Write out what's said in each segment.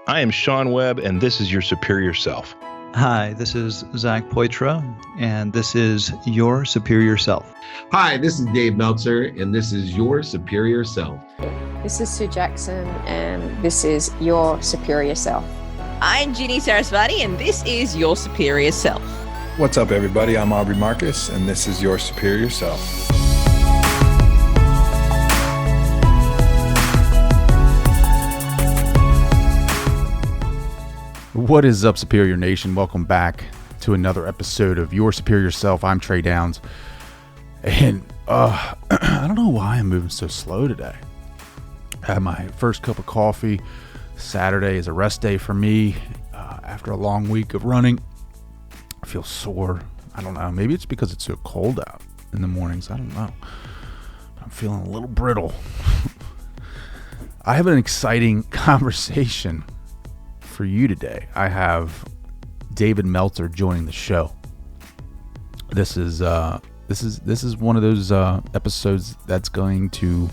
I am Sean Webb, and this is Your Superior Self. Hi, this is Zach Poitras, and this is Your Superior Self. Hi, this is Dave Meltzer, and this is Your Superior Self. This is Sue Jackson, and this is Your Superior Self. I'm Ginny Sarasvati, and this is Your Superior Self. What's up, everybody? I'm Aubrey Marcus, and this is Your Superior Self. What is up, Superior Nation? Welcome back to another episode of Your Superior Self. I'm Trey Downs, and I don't know why I'm moving so slow today. I had my first cup of coffee. Saturday is a rest day for me. After a long week of running, I feel sore. I don't know. Maybe it's because it's so cold out in the mornings. I don't know. I'm feeling a little brittle. I have an exciting conversation for you today. I have David Meltzer joining the show. This is one of those episodes that's going to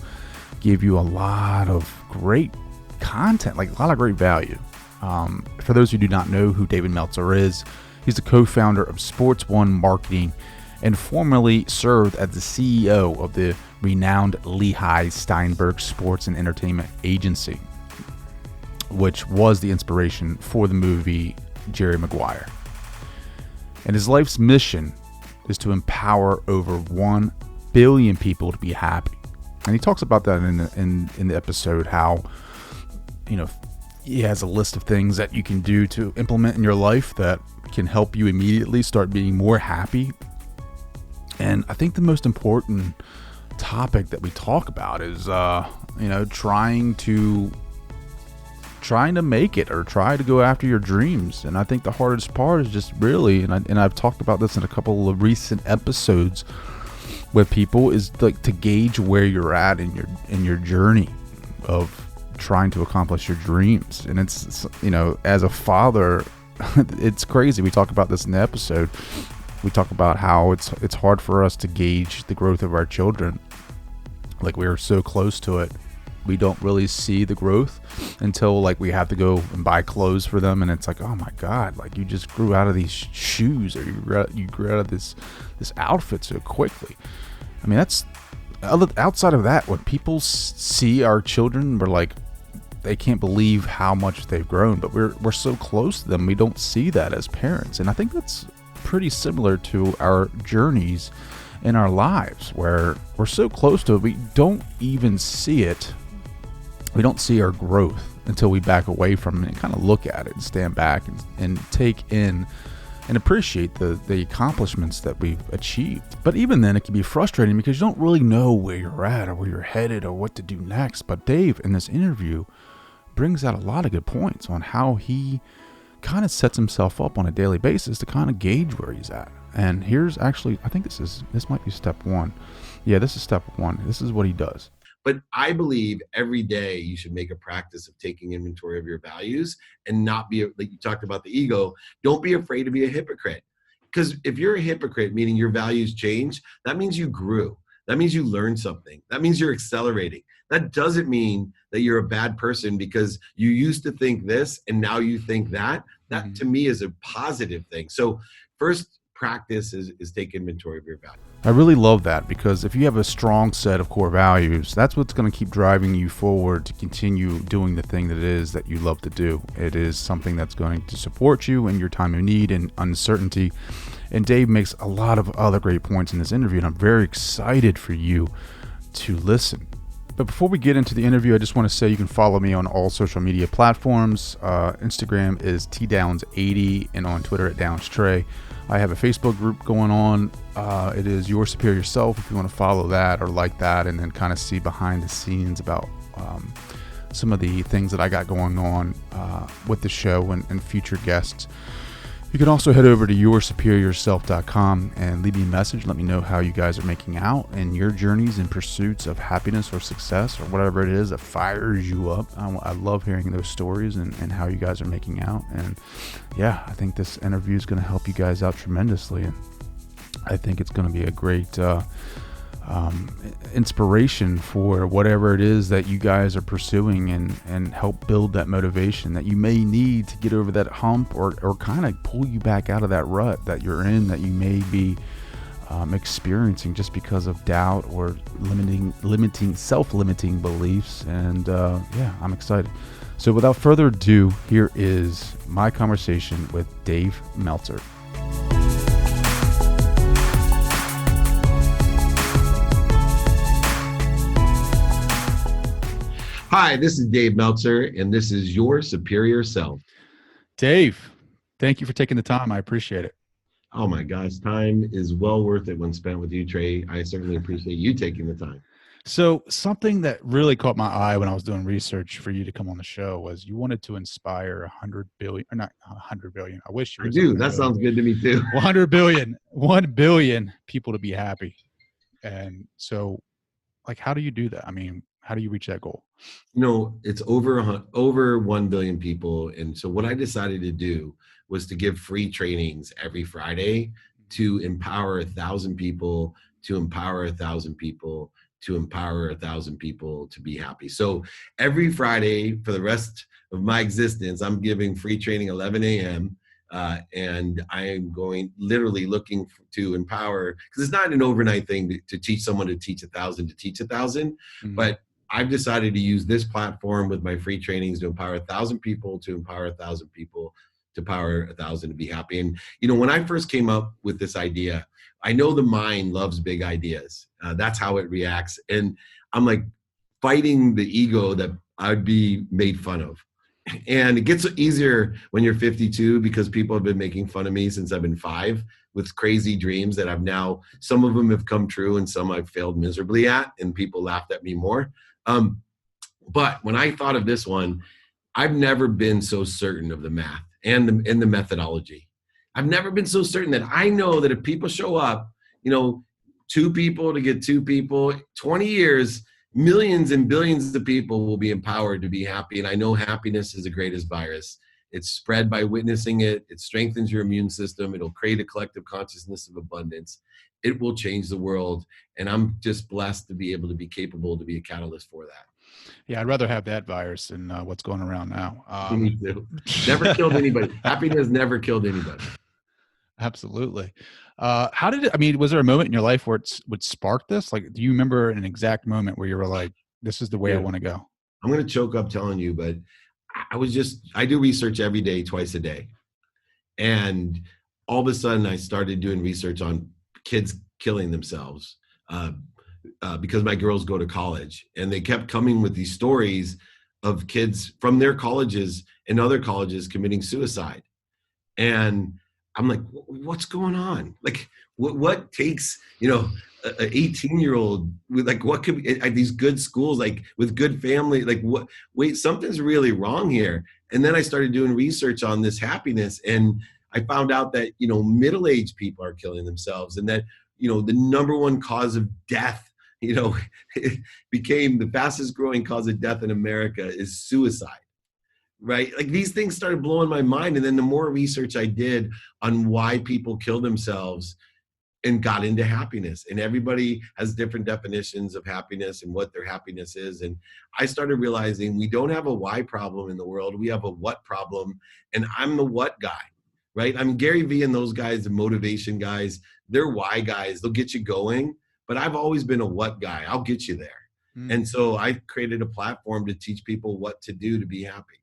give you a lot of great content, like a lot of great value. For those who do not know who David Meltzer is, he's the co-founder of Sports Marketing and formerly served as the CEO of the renowned Leigh Steinberg Sports and Entertainment Agency, which was the inspiration for the movie Jerry Maguire. And his life's mission is to empower over 1 billion people to be happy. And he talks about that in the episode, how, you know, he has a list of things that you can do to implement in your life that can help you immediately start being more happy. And I think the most important topic that we talk about is, trying to make it, or try to go after your dreams. And I think the hardest part is just really, and I've talked about this in a couple of recent episodes with people, is like to gauge where you're at in your journey of trying to accomplish your dreams. And it's, as a father, it's crazy. We talk about this in the episode. We talk about how it's hard for us to gauge the growth of our children. Like, we're so close to it, we don't really see the growth until, like, we have to go and buy clothes for them, and it's like, oh my God, like, you just grew out of these shoes, or you grew out of this outfit so quickly. I mean, that's outside of that, when people see our children, we're like, they can't believe how much they've grown, but we're so close to them, we don't see that as parents. And I think that's pretty similar to our journeys in our lives, where we're so close to it, we don't even see it. We don't see our growth until we back away from it and kind of look at it and stand back and take in and appreciate the accomplishments that we've achieved. But even then, it can be frustrating because you don't really know where you're at or where you're headed or what to do next. But Dave, in this interview, brings out a lot of good points on how he kind of sets himself up on a daily basis to kind of gauge where he's at. And here's actually, I think this might be step one. Yeah, this is step one. This is what he does. But I believe every day you should make a practice of taking inventory of your values and not be, like you talked about the ego, don't be afraid to be a hypocrite. Because if you're a hypocrite, meaning your values change, that means you grew. That means you learned something. That means you're accelerating. That doesn't mean that you're a bad person because you used to think this and now you think that. That to me is a positive thing. So first practice is take inventory of your values. I really love that, because if you have a strong set of core values, that's what's going to keep driving you forward to continue doing the thing that it is that you love to do. It is something that's going to support you in your time of need and uncertainty. And Dave makes a lot of other great points in this interview, and I'm very excited for you to listen. But before we get into the interview, I just want to say you can follow me on all social media platforms. Instagram is tdowns80, and on Twitter at DownsTrey. I have a Facebook group going on. It is Your Superior Self, if you want to follow that or like that, and then kind of see behind the scenes about some of the things that I got going on with the show and future guests. You can also head over to yoursuperiorself.com and leave me a message. Let me know how you guys are making out in your journeys and pursuits of happiness or success or whatever it is that fires you up. I love hearing those stories and how you guys are making out. And yeah, I think this interview is going to help you guys out tremendously. And I think it's going to be a great inspiration for whatever it is that you guys are pursuing, and help build that motivation that you may need to get over that hump, or kind of pull you back out of that rut that you're in, that you may be experiencing just because of doubt or self-limiting beliefs. And I'm excited. So without further ado, here is my conversation with Dave Meltzer. Hi, this is Dave Meltzer, and this is Your Superior Self. Dave, thank you for taking the time. I appreciate it. Oh my gosh, time is well worth it when spent with you, Trey. I certainly appreciate you taking the time. So something that really caught my eye when I was doing research for you to come on the show was you wanted to inspire 100 billion, or not 100 billion. I wish you were. I do. That sounds good to me too. 100 billion, 1 billion people to be happy. And so, like, how do you do that? I mean, how do you reach that goal? It's over 1 billion people. And so what I decided to do was to give free trainings every Friday to empower 1,000 people, to empower 1,000 people, to empower 1,000 people to be happy. So every Friday for the rest of my existence, I'm giving free training 11 a.m. And I am literally looking to empower, because it's not an overnight thing to teach someone to teach 1,000 to teach 1,000, but I've decided to use this platform with my free trainings to empower 1,000 people, to empower 1,000 people, to empower 1,000 to be happy. And, when I first came up with this idea, I know the mind loves big ideas. That's how it reacts. And I'm like fighting the ego that I'd be made fun of. And it gets easier when you're 52, because people have been making fun of me since I've been 5 with crazy dreams that some of them have come true and some I've failed miserably at, and people laughed at me more. But when I thought of this one, I've never been so certain of the math and the methodology. I've never been so certain that I know that if people show up, 2 people to get 2 people, 20 years, millions and billions of people will be empowered to be happy. And I know happiness is the greatest virus. It's spread by witnessing it. It strengthens your immune system. It'll create a collective consciousness of abundance. It will change the world. And I'm just blessed to be able to be capable to be a catalyst for that. Yeah, I'd rather have that virus than what's going around now. Me too. Never killed anybody. Happiness never killed anybody. Absolutely. How did it, was there a moment in your life where it would spark this? Like, do you remember an exact moment where you were like, this is the way I want to go? I'm going to choke up telling you, but I do research every day, twice a day. And all of a sudden I started doing research on kids killing themselves because my girls go to college, and they kept coming with these stories of kids from their colleges and other colleges committing suicide. And I'm like, what's going on? Like, what takes, an 18-year-old with, like, what could be at these good schools, like with good family, like wait, something's really wrong here. And then I started doing research on this happiness, and I found out that, middle-aged people are killing themselves, and that, the number one cause of death, it became the fastest growing cause of death in America is suicide. Right? Like, these things started blowing my mind. And then the more research I did on why people kill themselves, and got into happiness, and everybody has different definitions of happiness and what their happiness is. And I started realizing we don't have a why problem in the world. We have a what problem. And I'm the what guy, right? I'm Gary Vee and those guys, the motivation guys, they're why guys. They'll get you going, but I've always been a what guy. I'll get you there. And so I created a platform to teach people what to do to be happy.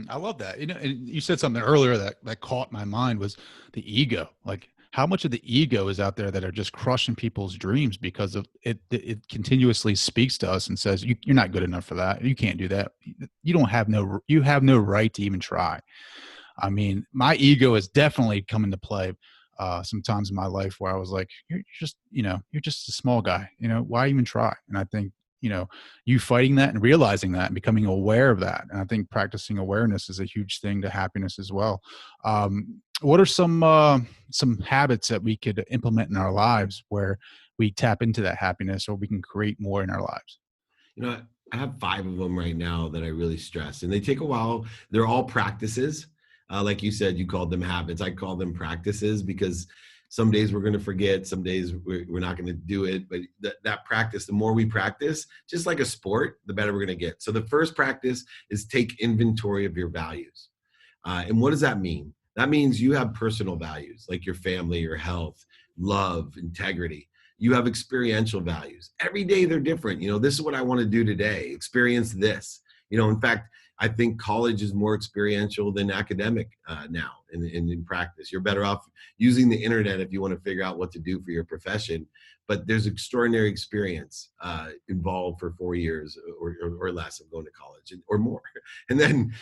I love that. And you said something earlier that caught my mind was the ego. Like, how much of the ego is out there that are just crushing people's dreams because of it? It continuously speaks to us and says, you're not good enough for that. You can't do that. You have no right to even try. I mean, my ego has definitely come into play sometimes in my life where I was like, you're just a small guy, why even try? And I think, you fighting that and realizing that and becoming aware of that. And I think practicing awareness is a huge thing to happiness as well. What are some habits that we could implement in our lives where we tap into that happiness, or we can create more in our lives? I have 5 of them right now that I really stress, and they take a while. They're all practices. Like you said, you called them habits. I call them practices, because Some days we're going to forget, some days we're not going to do it. But that practice, the more we practice, just like a sport, the better we're going to get. So the first practice is take inventory of your values. And what does that mean? That means you have personal values like your family, your health, love, integrity. You have experiential values. Every day they're different. This is what I want to do today. Experience this. In fact, I think college is more experiential than academic now in practice. You're better off using the internet if you want to figure out what to do for your profession. But there's extraordinary experience involved for 4 years or less of going to college or more. And then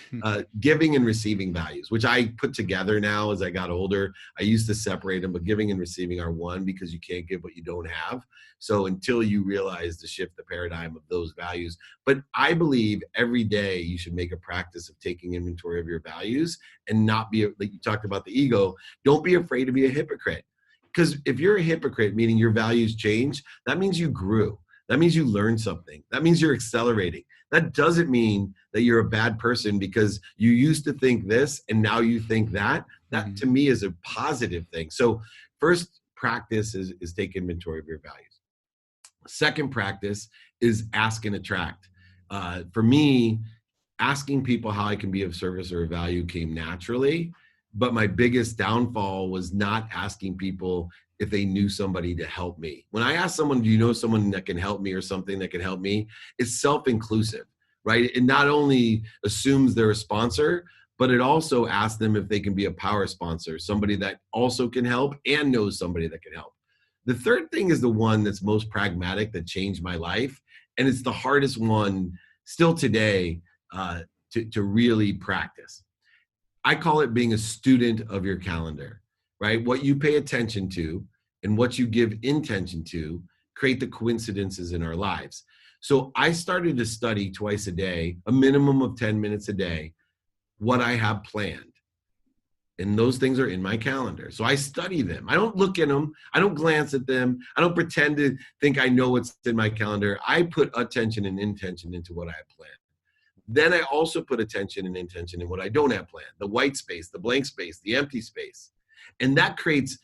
giving and receiving values, which I put together now as I got older. I used to separate them, but giving and receiving are one, because you can't give what you don't have. So until you realize to shift the paradigm of those values. But I believe every day you should make a practice of taking inventory of your values and not be, like you talked about the ego, don't be afraid to be a hypocrite. Because if you're a hypocrite, meaning your values change, that means you grew. That means you learned something. That means you're accelerating. That doesn't mean that you're a bad person because you used to think this and now you think that. That to me is a positive thing. So first practice is take inventory of your values. Second practice is ask and attract. For me, asking people how I can be of service or value came naturally. But my biggest downfall was not asking people if they knew somebody to help me. When I ask someone, do you know someone that can help me or something that can help me? It's self-inclusive, right? It not only assumes they're a sponsor, but it also asks them if they can be a power sponsor, somebody that also can help and knows somebody that can help. The third thing is the one that's most pragmatic, that changed my life. And it's the hardest one still today to really practice. I call it being a student of your calendar, right? What you pay attention to and what you give intention to create the coincidences in our lives. So I started to study twice a day, a minimum of 10 minutes a day, what I have planned. And those things are in my calendar. So I study them. I don't look at them. I don't glance at them. I don't pretend to think I know what's in my calendar. I put attention and intention into what I have planned. Then I also put attention and intention in what I don't have planned, the white space, the blank space, the empty space. And that creates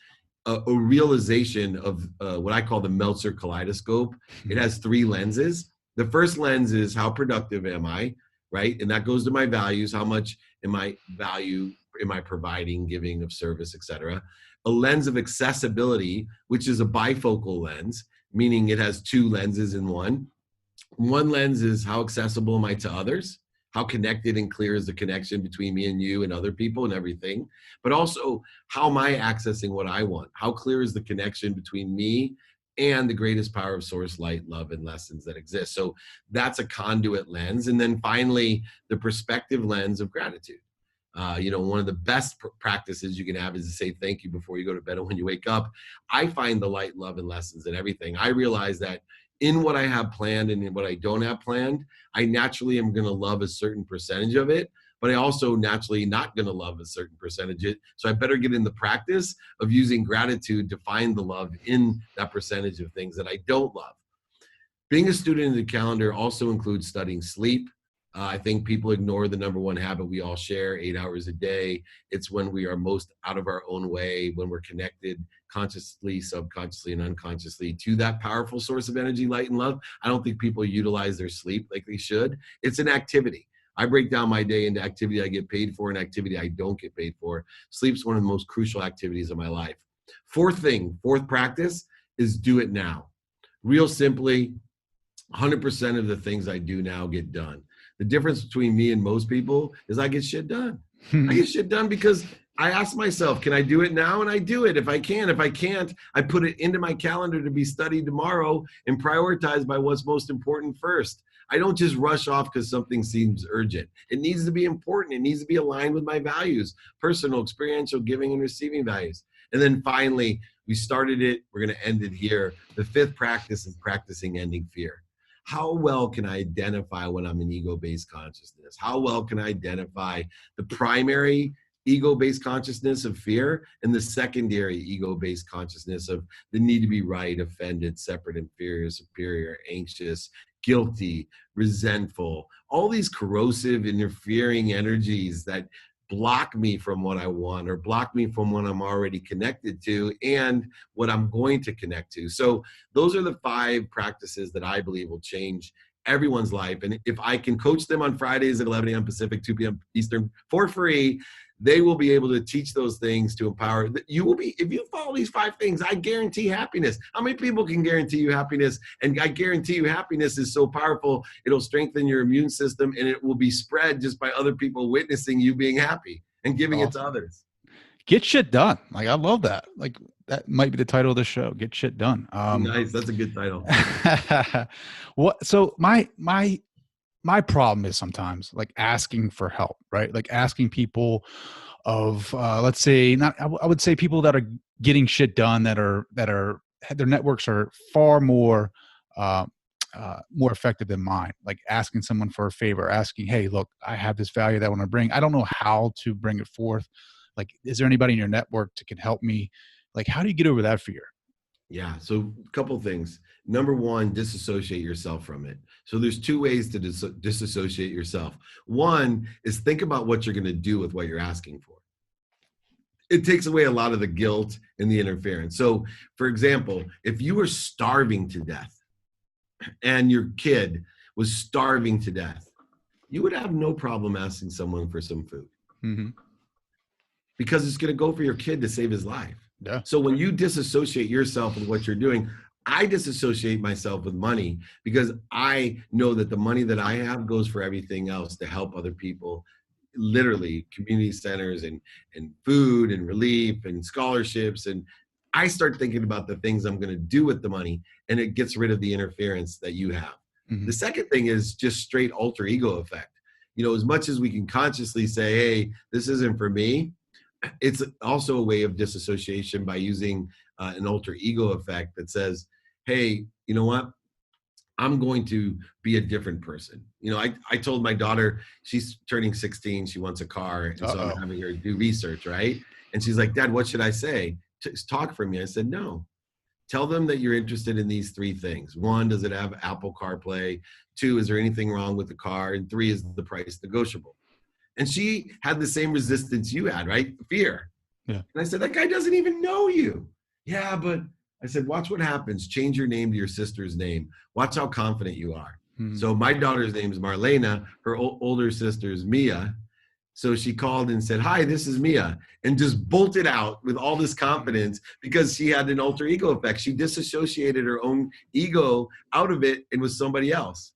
a realization of what I call the Meltzer kaleidoscope. It has 3 lenses. The first lens is how productive am I, right? And that goes to my values. How much am I providing, giving of service, etc. A lens of accessibility, which is a bifocal lens, meaning it has 2 lenses in one. One lens is how accessible am I to others? How connected and clear is the connection between me and you and other people and everything? But also, how am I accessing what I want? How clear is the connection between me and the greatest power of source, light, love, and lessons that exist? So that's a conduit lens. And then finally, the perspective lens of gratitude. One of the best practices you can have is to say thank you before you go to bed and when you wake up. I find the light, love, and lessons in everything. I realize that in what I have planned and in what I don't have planned, I naturally am going to love a certain percentage of it, but I also naturally not going to love a certain percentage of it. So I better get in the practice of using gratitude to find the love in that percentage of things that I don't love. Being a student in the calendar also includes studying sleep. I think people ignore the number one habit we all share, 8 hours a day. It's when we are most out of our own way, when we're connected consciously, subconsciously, and unconsciously to that powerful source of energy, light, and love. I don't think people utilize their sleep like they should. It's an activity. I break down my day into activity I get paid for and activity I don't get paid for. Sleep's one of the most crucial activities of my life. Fourth practice is do it now. Real simply, 100% of the things I do now get done. The difference between me and most people is I get shit done. I get shit done because I ask myself, can I do it now? And I do it if I can. If I can't, I put it into my calendar to be studied tomorrow and prioritized by what's most important first. I don't just rush off because something seems urgent. It needs to be important. It needs to be aligned with my values, personal, experiential, giving and receiving values. And then finally, we started it. We're going to end it here. The 5th practice is practicing ending fear. How well can I identify when I'm in ego-based consciousness? How well can I identify the primary ego-based consciousness of fear and the secondary ego-based consciousness of the need to be right, offended, separate, inferior, superior, anxious, guilty, resentful, all these corrosive, interfering energies that block me from what I want or block me from what I'm already connected to and what I'm going to connect to. So those are the 5 practices that I believe will change everyone's life. And if I can coach them on Fridays at 11 a.m. Pacific, 2 p.m. Eastern for free, they will be able to teach those things to empower. You will be, if you follow these 5 things, I guarantee happiness. How many people can guarantee you happiness? And I guarantee you happiness is so powerful, it'll strengthen your immune system and it will be spread just by other people witnessing you being happy and giving it to others. Get shit done. Like, I love that. Like, that might be the title of the show. Get shit done. Nice. That's a good title. So my problem is sometimes like asking for help, right? Like asking people of, let's say I would say people that are getting shit done that are their networks are far more effective than mine. Like asking someone for a favor, asking, hey, look, I have this value that I want to bring. I don't know how to bring it forth. Like, is there anybody in your network that can help me? Like, how do you get over that fear? Yeah. So a couple of things. Number one, disassociate yourself from it. So there's 2 ways to disassociate yourself. One is think about what you're going to do with what you're asking for. It takes away a lot of the guilt and the interference. So for example, if you were starving to death and your kid was starving to death, you would have no problem asking someone for some food. Mm-hmm. Because it's going to go for your kid to save his life. Yeah. So when you disassociate yourself with what you're doing, I disassociate myself with money because I know that the money that I have goes for everything else to help other people, literally community centers and food and relief and scholarships. And I start thinking about the things I'm going to do with the money, and it gets rid of the interference that you have. Mm-hmm. The second thing is just straight alter ego effect. You know, as much as we can consciously say, hey, this isn't for me, it's also a way of disassociation by using an alter ego effect that says, hey, you know what? I'm going to be a different person. You know, I told my daughter, she's turning 16, she wants a car. And so I'm having her do research, right? And she's like, Dad, what should I say? Talk for me. I said, no. Tell them that you're interested in these 3 things. 1, does it have Apple CarPlay? 2, is there anything wrong with the car? And 3, is the price negotiable? And she had the same resistance you had, right? Fear. Yeah. And I said, that guy doesn't even know you. Yeah, but I said, watch what happens. Change your name to your sister's name. Watch how confident you are. Hmm. So my daughter's name is Marlena. Her older sister is Mia. So she called and said, hi, this is Mia, and just bolted out with all this confidence because she had an alter ego effect. She disassociated her own ego out of it and was somebody else.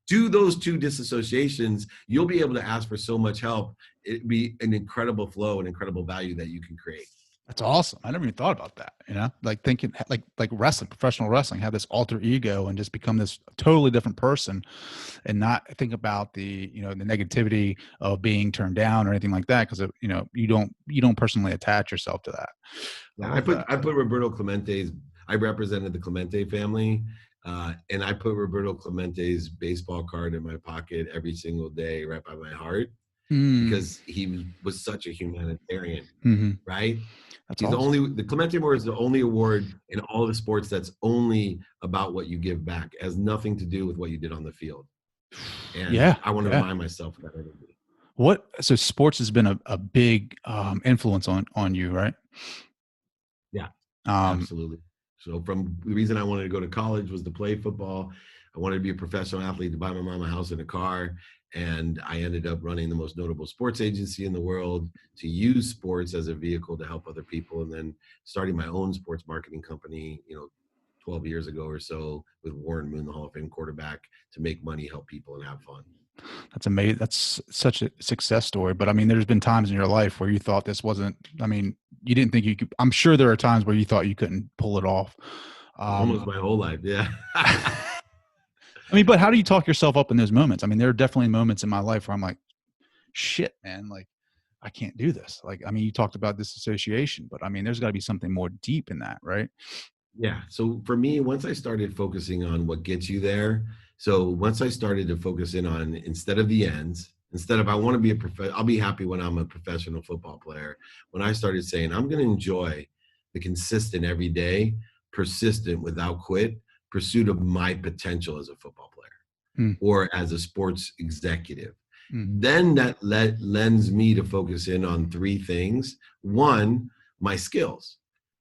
Do those 2 disassociations, you'll be able to ask for so much help. It'd be an incredible flow and incredible value that you can create. That's awesome. I never even thought about that. You know, like thinking like wrestling, professional wrestling, have this alter ego and just become this totally different person, and not think about the, you know, the negativity of being turned down or anything like that. Because you know, you don't personally attach yourself to that. Yeah, I put Roberto Clemente's. I represented the Clemente family. And I put Roberto Clemente's baseball card in my pocket every single day, right by my heart, because he was such a humanitarian, right? He's awesome. The Clemente Award is the only award in all of the sports that's only about what you give back. It has nothing to do with what you did on the field. And I want to remind myself of that every day. So sports has been a big influence on you, right? Yeah, absolutely. So from the reason I wanted to go to college was to play football. I wanted to be a professional athlete, to buy my mom a house and a car. And I ended up running the most notable sports agency in the world, to use sports as a vehicle to help other people. And then starting my own sports marketing company, 12 years ago or so, with Warren Moon, the Hall of Fame quarterback, to make money, help people, and have fun. That's amazing. That's such a success story. But I mean, there's been times in your life where you thought this wasn't, you didn't think you could. I'm sure there are times where you thought you couldn't pull it off. Almost my whole life. Yeah. But how do you talk yourself up in those moments? There are definitely moments in my life where I'm like, shit, man, like I can't do this. Like, you talked about disassociation, but there's gotta be something more deep in that, right? Yeah. So for me, once I started focusing on what gets you there, so once I started to focus in on, instead of the ends, instead of I want to be I'll be happy when I'm a professional football player. When I started saying I'm going to enjoy the consistent, every day, persistent, without quit pursuit of my potential as a football player or as a sports executive. Then that lends me to focus in on three things. One, my skills,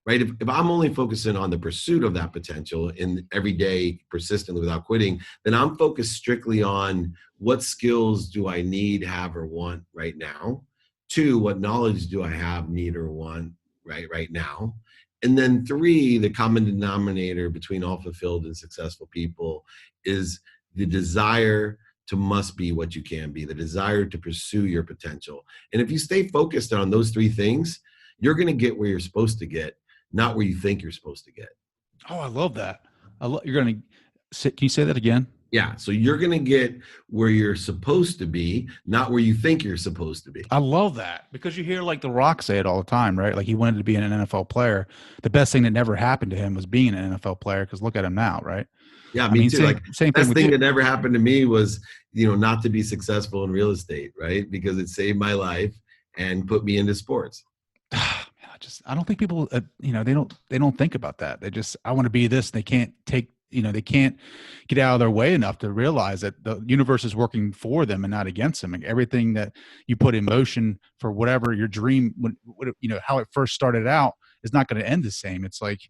right? If I'm only focusing on the pursuit of that potential in every day, persistently without quitting, then I'm focused strictly on what skills do I need, have, or want right now. Two, what knowledge do I have, need, or want right now? And then three, the common denominator between all fulfilled and successful people is the desire to must be what you can be, the desire to pursue your potential. And if you stay focused on those three things, you're going to get where you're supposed to get, not where you think you're supposed to get. Oh, I love that. You're going to, can you say that again? Yeah. So you're going to get where you're supposed to be, not where you think you're supposed to be. I love that, because you hear like The Rock say it all the time, right? Like he wanted to be an NFL player. The best thing that never happened to him was being an NFL player, because look at him now, right? Yeah, me too. Same best thing you. that never happened to me was, not to be successful in real estate, right? Because it saved my life and put me into sports. I don't think people, they don't think about that. They just, I want to be this. And they can't they can't get out of their way enough to realize that the universe is working for them and not against them. And everything that you put in motion for whatever your dream, how it first started out, is not going to end the same. It's like,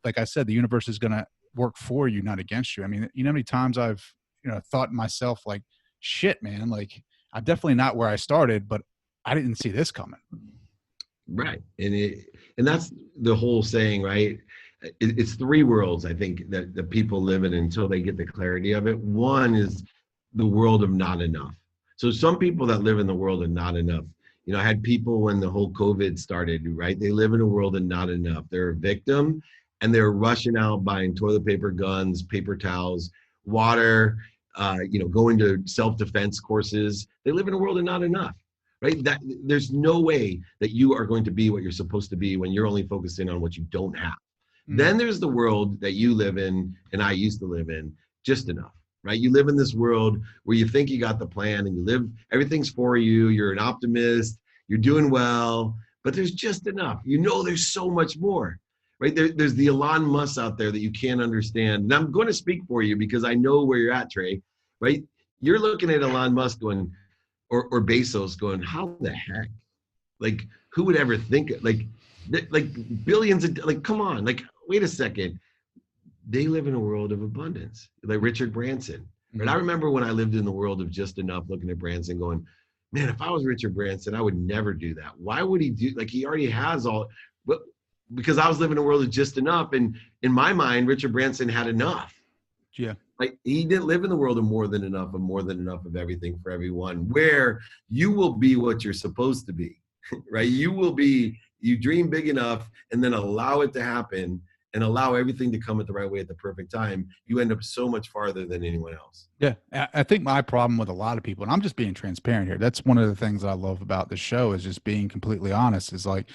like I said, the universe is going to work for you, not against you. I mean, how many times I've, thought to myself, like, shit, man, like I'm definitely not where I started, but I didn't see this coming. Right. And that's the whole saying, right? It's three worlds, I think, that people live in until they get the clarity of it. One is the world of not enough. So some people that live in the world of not enough, I had people when the whole COVID started, right? They live in a world of not enough. They're a victim, and they're rushing out buying toilet paper, guns, paper towels, water, going to self-defense courses. They live in a world of not enough. Right? That there's no way that you are going to be what you're supposed to be when you're only focusing on what you don't have. Then there's the world that you live in and I used to live in, just enough, right? You live in this world where you think you got the plan and everything's for you. You're an optimist, you're doing well, but there's just enough. There's so much more, right? There's the Elon Musk out there that you can't understand. And I'm going to speak for you because I know where you're at, Trey, right? You're looking at Elon Musk going, or Bezos going, how the heck? Like, who would ever think it? Like billions of, come on, wait a second. They live in a world of abundance, like Richard Branson. Right? I remember when I lived in the world of just enough, looking at Branson going, man, if I was Richard Branson, I would never do that. Why would he do, he already has all, but because I was living in a world of just enough. And in my mind, Richard Branson had enough. Yeah. He didn't live in the world of more than enough of everything for everyone, where you will be what you're supposed to be, right? You dream big enough and then allow it to happen and allow everything to come at the right way at the perfect time. You end up so much farther than anyone else. Yeah. I think my problem with a lot of people, and I'm just being transparent here, that's one of the things that I love about this show, is just being completely honest. Is like,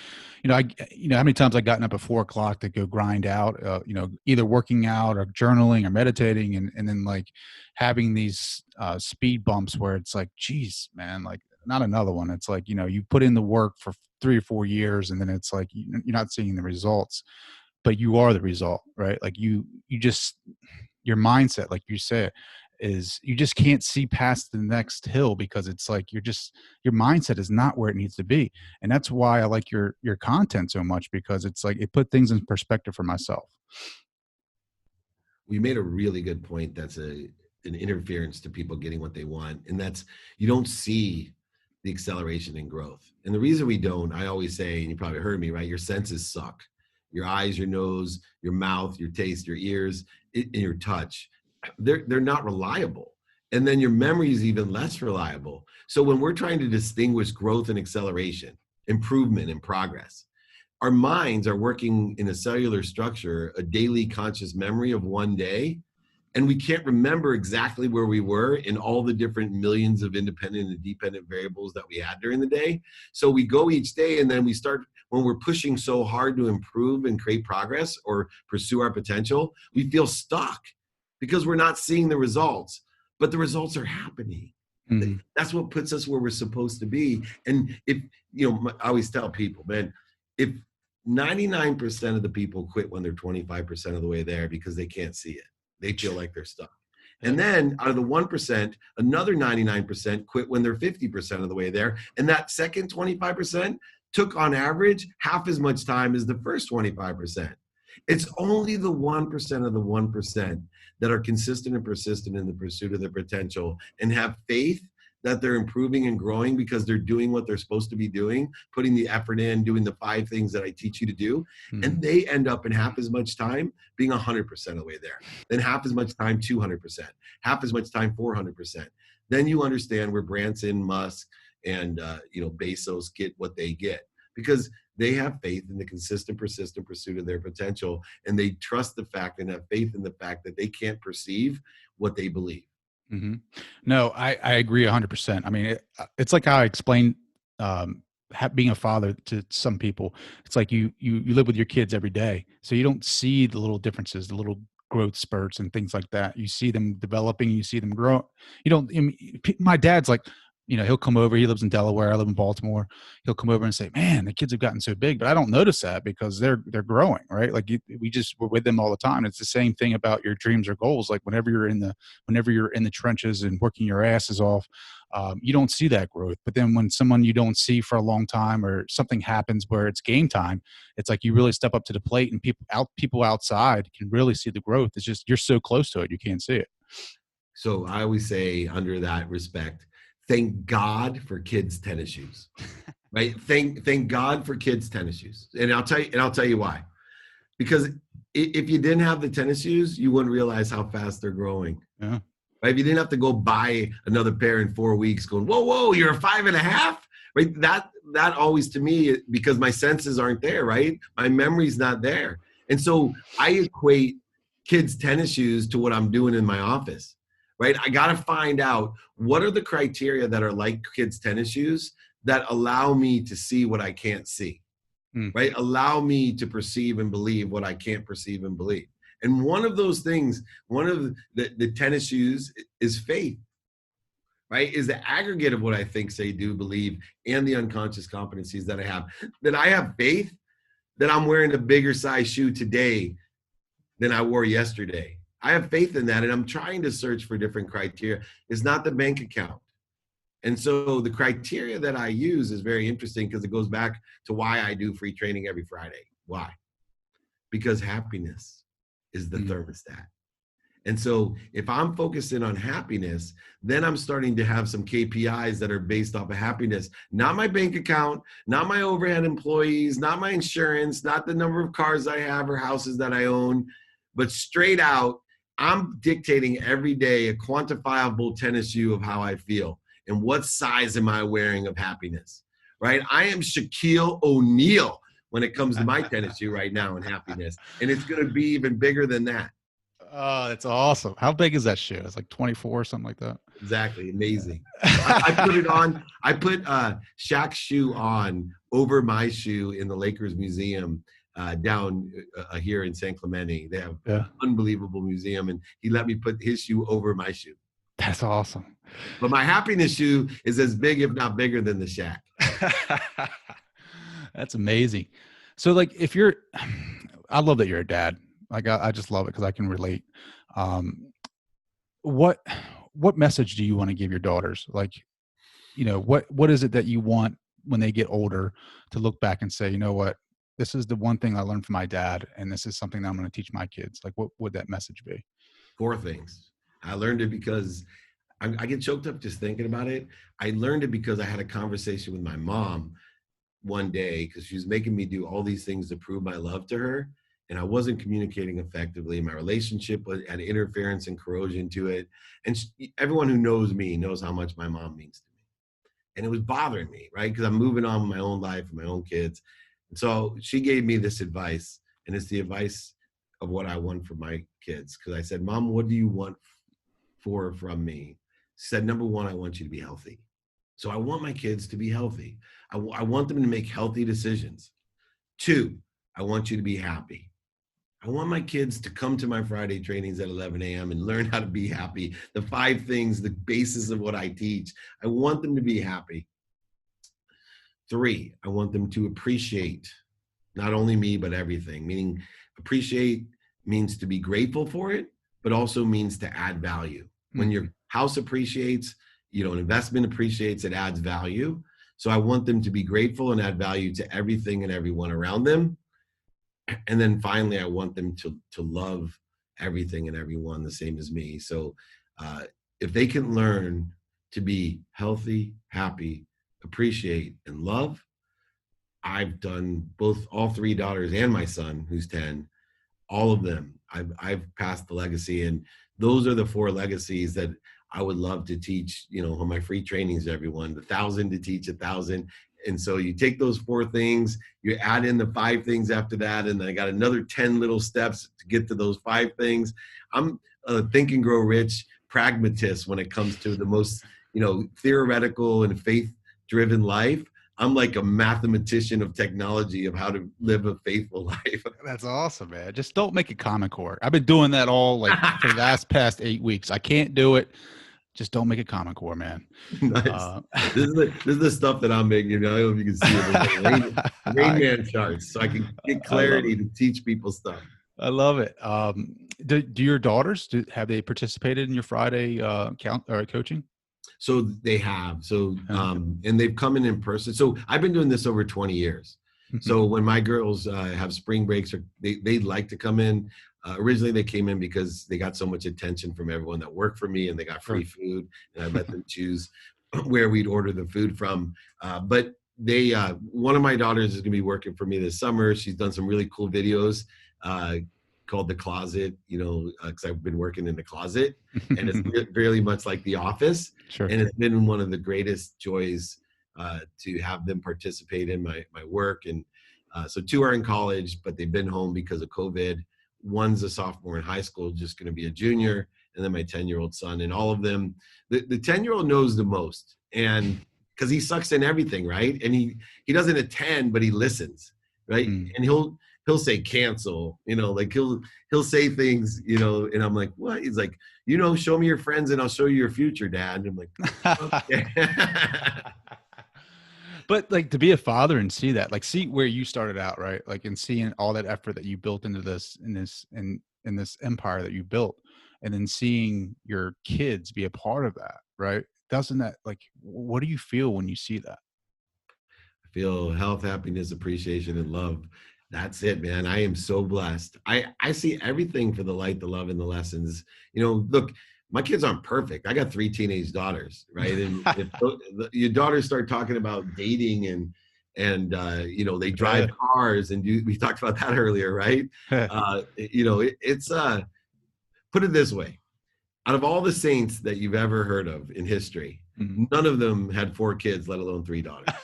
how many times I've gotten up at 4 o'clock to go grind out, either working out or journaling or meditating, and then like having these speed bumps where it's like, geez, man, like not another one. It's like, you put in the work for 3 or 4 years and then it's like, you're not seeing the results, but you are the result, right? Like you just, your mindset, like you said, is you just can't see past the next hill, because it's like your mindset is not where it needs to be. And that's why I like your content so much, because it's like it put things in perspective for myself. We made a really good point. That's an interference to people getting what they want. And that's, you don't see the acceleration in growth. And the reason we don't, I always say, and you probably heard me, right? Your senses suck. Your eyes, your nose, your mouth, your taste, your ears, and your touch. They're not reliable. And then your memory is even less reliable. So when we're trying to distinguish growth and acceleration, improvement and progress, our minds are working in a cellular structure, a daily conscious memory of one day. And we can't remember exactly where we were in all the different millions of independent and dependent variables that we had during the day. So we go each day, and then we start, when we're pushing so hard to improve and create progress or pursue our potential, we feel stuck because we're not seeing the results, but the results are happening. Mm-hmm. That's what puts us where we're supposed to be. And if, I always tell people, man, if 99% of the people quit when they're 25% of the way there because they can't see it, they feel like they're stuck. And then out of the 1%, another 99% quit when they're 50% of the way there. And that second 25% took on average half as much time as the first 25%. It's only the 1% of the 1% that are consistent and persistent in the pursuit of their potential and have faith that they're improving and growing because they're doing what they're supposed to be doing, putting the effort in, doing the 5 things that I teach you to do. And they end up in half as much time being 100% of the way there. Then half as much time, 200%, half as much time, 400%. Then you understand where Branson, Musk, and Bezos get what they get, because they have faith in the consistent, persistent pursuit of their potential, and they trust the fact and have faith in the fact that they can't perceive what they believe. Mm-hmm. No, I agree 100%. I mean, it's like how I explained being a father to some people. It's like you live with your kids every day, so you don't see the little differences, the little growth spurts and things like that. You see them developing, you see them grow. You don't. I mean, my dad's like, he'll come over. He lives in Delaware. I live in Baltimore. He'll come over and say, "Man, the kids have gotten so big," but I don't notice that because they're growing, right? Like we're with them all the time. It's the same thing about your dreams or goals. Like whenever you're in the trenches and working your asses off, you don't see that growth. But then when someone you don't see for a long time or something happens where it's game time, it's like you really step up to the plate, and people outside can really see the growth. It's just you're so close to it, you can't see it. So I always say, under that respect, thank God for kids' tennis shoes, right? Thank God for kids' tennis shoes. And I'll tell you why. Because if you didn't have the tennis shoes, you wouldn't realize how fast they're growing. Yeah. Right? If you didn't have to go buy another pair in 4 weeks going, whoa, you're a 5.5, right? That always, to me, because my senses aren't there, right? My memory's not there. And so I equate kids' tennis shoes to what I'm doing in my office. Right? I got to find out what are the criteria that are like kids' tennis shoes that allow me to see what I can't see, right? Allow me to perceive and believe what I can't perceive and believe. And one of those things, one of the tennis shoes is faith, right? Is the aggregate of what I think, say, do, believe, and the unconscious competencies that I have. That I have faith that I'm wearing a bigger size shoe today than I wore yesterday. I have faith in that, and I'm trying to search for different criteria. It's not the bank account. And so the criteria that I use is very interesting because it goes back to why I do free training every Friday. Why? Because happiness is the thermostat. And so if I'm focusing on happiness, then I'm starting to have some KPIs that are based off of happiness, not my bank account, not my overhead employees, not my insurance, not the number of cars I have or houses that I own, but straight out, I'm dictating every day a quantifiable tennis shoe of how I feel and what size am I wearing of happiness, right? I am Shaquille O'Neal when it comes to my tennis shoe right now in happiness, and it's going to be even bigger than that. Oh, that's awesome. How big is that shoe? It's like 24 or something like that. Exactly. Amazing. I put it on. I put Shaq's shoe on over my shoe in the Lakers Museum down here in San Clemente. They have an unbelievable museum, and he let me put his shoe over my shoe. That's awesome. But my happiness shoe is as big, if not bigger, than the Shaq. That's amazing. So like, I love that you're a dad. Like, I just love it because I can relate. What message do you want to give your daughters? Like, what is it that you want when they get older to look back and say, you know what? This is the one thing I learned from my dad, and this is something that I'm going to teach my kids. Like, what would that message be? 4 things. I learned it because I get choked up just thinking about it. I learned it because I had a conversation with my mom one day because she was making me do all these things to prove my love to her, and I wasn't communicating effectively. My relationship had interference and corrosion to it. And everyone who knows me knows how much my mom means to me. And it was bothering me, right? Because I'm moving on with my own life and my own kids. So she gave me this advice, and it's the advice of what I want for my kids. Because I said, Mom, what do you want from me? She said, number 1, I want you to be healthy. So I want my kids to be healthy. I want them to make healthy decisions. 2, I want you to be happy. I want my kids to come to my Friday trainings at 11 a.m. and learn how to be happy. The 5 things, the basis of what I teach. I want them to be happy. 3, I want them to appreciate not only me, but everything. Meaning appreciate means to be grateful for it, but also means to add value. When your house appreciates, an investment appreciates, it adds value. So I want them to be grateful and add value to everything and everyone around them. And then finally, I want them to love everything and everyone the same as me. So if they can learn to be healthy, happy, appreciate, and love, I've done all 3 daughters and my son, who's 10, all of them. I've passed the legacy, and those are the 4 legacies that I would love to teach, on my free trainings to everyone, 1,000 to teach 1,000. And so you take those 4 things, you add in the 5 things after that, and then I got another 10 little steps to get to those 5 things. I'm a think and grow rich pragmatist when it comes to the most, theoretical and faith-driven life. I'm like a mathematician of technology of how to live a faithful life. That's awesome, man. Just don't make it Common Core. I've been doing that all for the past 8 weeks. I can't do it. Just don't make it Common Core, man. Nice. This is the stuff that I'm making. I don't know if you can see it. Rain Man charts, so I can get clarity to teach people stuff. I love it. Do your daughters, have they participated in your Friday coaching? So they have. So and they've come in person. So I've been doing this over 20 years. So when my girls have spring breaks, or they like to come in. Originally, they came in because they got so much attention from everyone that worked for me, and they got free food, and I let them choose where we'd order the food from. But one of my daughters is going to be working for me this summer. She's done some really cool videos called The Closet, because I've been working in the closet, and it's really much like The Office. Sure. And it's been one of the greatest joys to have them participate in my work. And so 2 are in college, but they've been home because of COVID. One's a sophomore in high school, just going to be a junior, and then my 10-year-old son. And all of them, the 10-year-old knows the most, and because he sucks in everything, right? And he doesn't attend, but he listens, right? And he'll say cancel, like he'll say things, and I'm like, what? He's like, show me your friends and I'll show you your future, Dad. And I'm like, okay. But like, to be a father and see that, like, see where you started out, right? Like, and seeing all that effort that you built into this, in this empire that you built, and then seeing your kids be a part of that, right? Doesn't that, like, what do you feel when you see that? I feel health, happiness, appreciation, and love. That's it, man. I am so blessed. I see everything for the light, the love, and the lessons. Look, my kids aren't perfect. I got 3 teenage daughters, right? And if your daughters start talking about dating and they drive cars, and we talked about that earlier, right? It's put it this way: out of all the saints that you've ever heard of in history, none of them had 4 kids, let alone 3 daughters.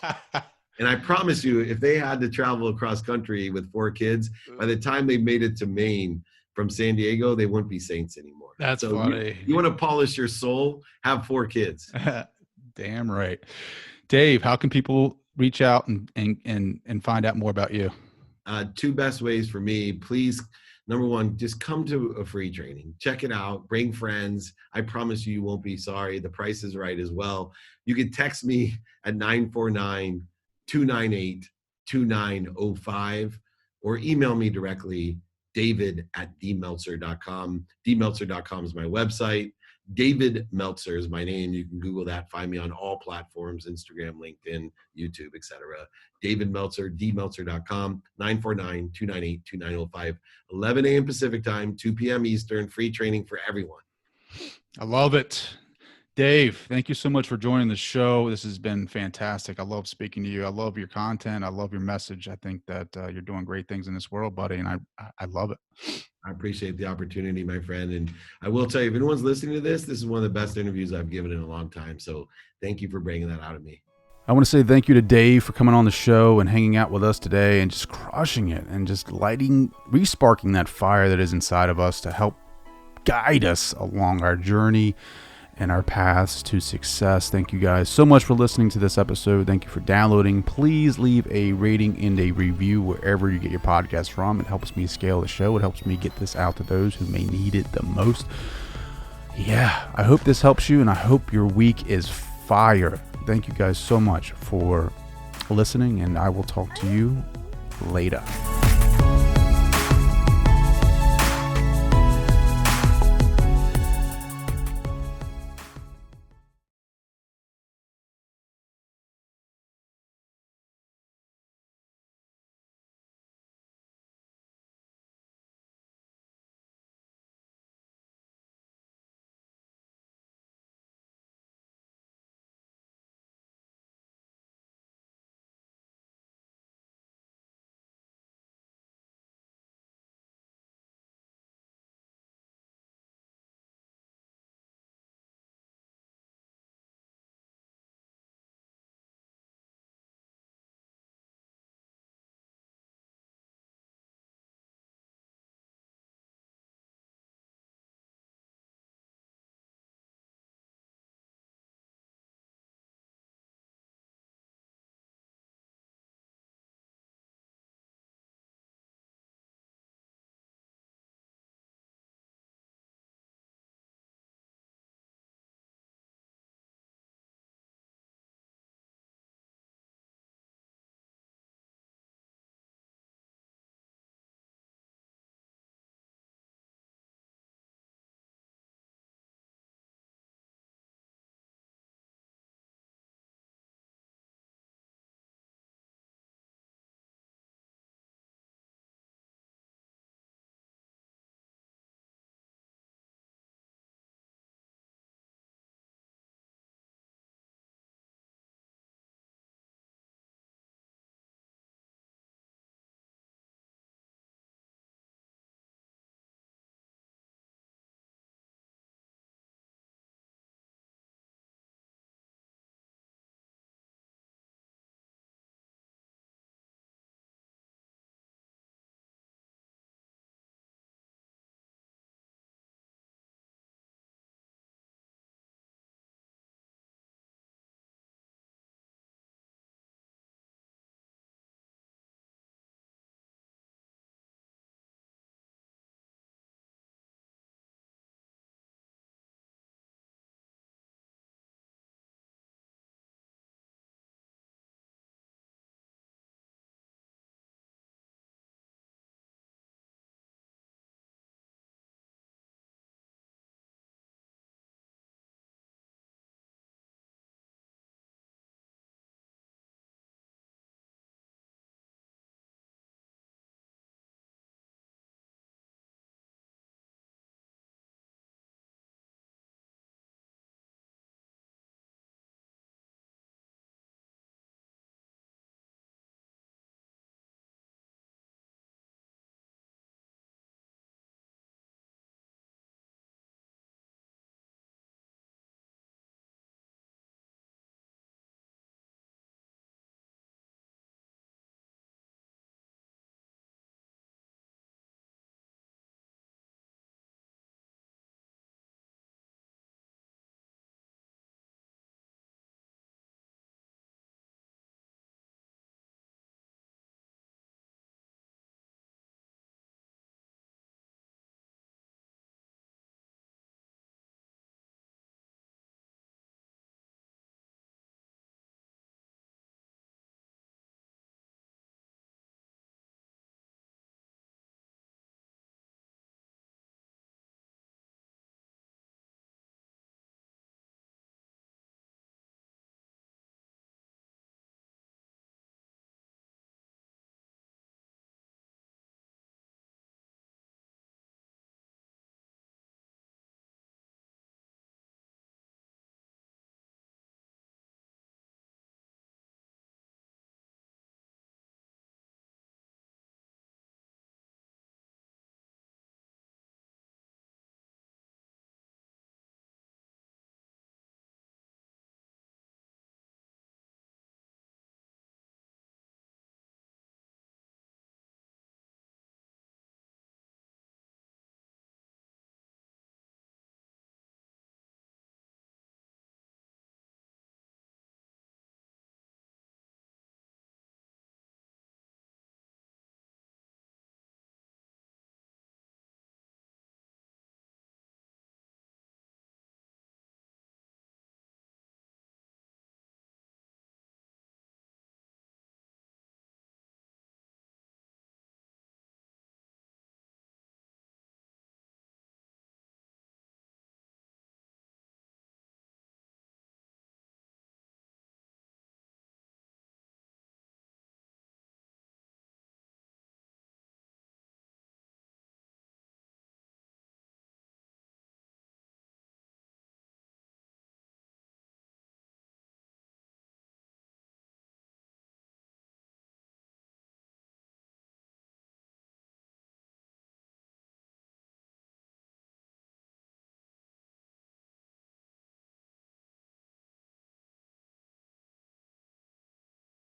And I promise you, if they had to travel across country with 4 kids, by the time they made it to Maine from San Diego, they wouldn't be saints anymore. That's so funny. You want to polish your soul, have 4 kids. Damn right. Dave, how can people reach out and find out more about you? 2 best ways for me. Please, number 1, just come to a free training. Check it out. Bring friends. I promise you won't be sorry. The price is right as well. You can text me at 949-298-2905 or email me directly, david@dmeltzer.com. dmeltzer.com is my website. David Meltzer is my name. You can Google that. Find me on all platforms, Instagram, LinkedIn, YouTube, etc. David Meltzer, dmeltzer.com, 949-298-2905, 11 a.m. Pacific time, 2 p.m. Eastern, free training for everyone. I love it. Dave, thank you so much for joining the show. This has been fantastic. I love speaking to you. I love your content. I love your message. I think that you're doing great things in this world, buddy, and I love it. I appreciate the opportunity, my friend. And I will tell you, if anyone's listening to this is one of the best interviews I've given in a long time. So thank you for bringing that out of me. I want to say thank you to Dave for coming on the show and hanging out with us today and just crushing it and just resparking that fire that is inside of us to help guide us along our journey and our paths to success. Thank you guys so much for listening to this episode. Thank you for downloading. Please leave a rating and a review wherever you get your podcast from. It helps me scale the show. It helps me get this out to those who may need it the most. Yeah, I hope this helps you, and I hope your week is fire. Thank you guys so much for listening, and I will talk to you later.